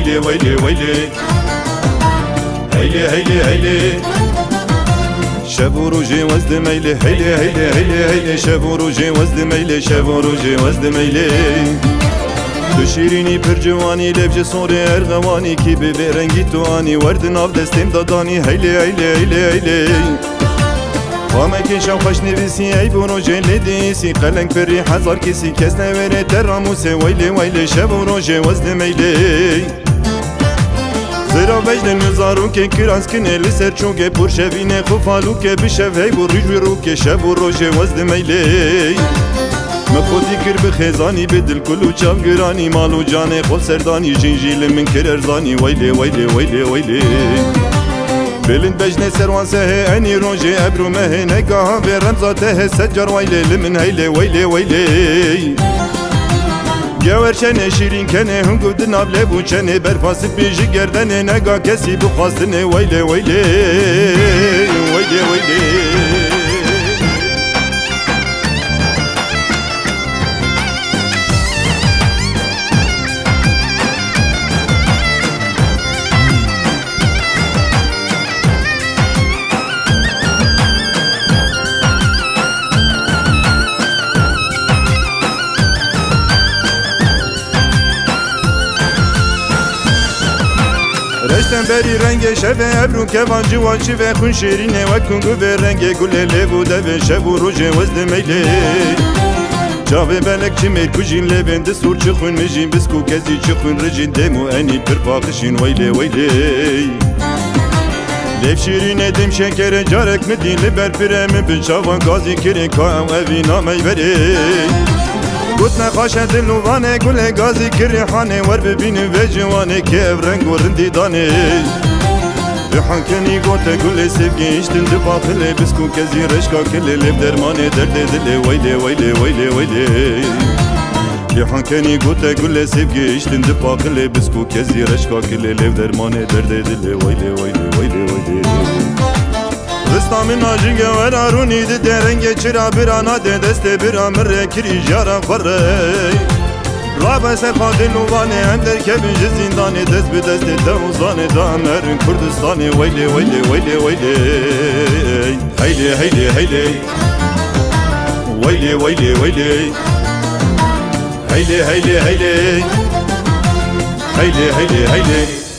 ويلي ويلي ويلي هيلي هيلي هيلي شب و روجي وزد ميلي هيلي هيلي هيلي هيلي شب و روجي وزد ميلي شب و روجي وزد ميلي تو شیرینی پر جوانی لبج سوری ارغوانی کی به رنگی توانی ورد ناف دستم دادانی هیلی هیلی هیلی هیلی فامکن شو خوش نویسی ای برو جلی دیسی قلنگ پری هزار کسی کس نوره تراموسی ویلی ویلی شب و روژ وزد میلی زیرا وجد نزارو که کراز کنه لسر چونکه پر شوینه خوفالو که بشو هی بو ریج رو که شب و روژ وزد میلی مخودی کر بخیزانی بدل کلو چاو گرانی مالو جانه خل سردانی جنجیل من کر ارزانی ویلی ویلی ویلی ویلی بلند بجنه سروان سه انی روژه ابرو مه نگاه به رمزاته سجر ویلی لمن هیلی ویلی ویلی گور چنه شیرین کنه هنگو دناب لبو چنه برفاس بیجی گردنه نگاه کسی بخواستنه ویلی ویلی ویلی ویلی رشتن بری رنگ شب ابرو کبان جوان شوه خون شیرینه و کنگو به رنگ گل لبو دو شب و روژ وزد میلی جاوه بلک چی میر کجین لبند سور چی خون مجین بسکو کزی چی خون رجین دمو انی پر پاقشین ویلی ویلی لب شیرینه دم شکر جارک مدین لبر پرم بچاوان گازی کری که ام اوی نامی بری گوت نخواشه دلوانه گل گازی کری خانه ور ببینه و جوانه که افرنگ و رندی دانه ریحان کنی گوته گل سیفگی اشتن دباخله بسکو کزی رشکا کلی لب درمانه درد دلی ویلی ویلی ویلی ویلی ریحان کنی گوته گل سیفگی اشتن دباخله بسکو کزی رشکا کلی لب درمانه درد دلی ویلی ویلی ویلی ویلی دستامın acı gever aruni de derenge çıra bir ana de deste bir amre kiri jara farre Rabe se fadil uvane ender kebinci zindane dest bir deste de uzane da merin Kurdistani veyli veyli veyli veyli Heyli heyli heyli Veyli veyli veyli Heyli heyli heyli Heyli heyli heyli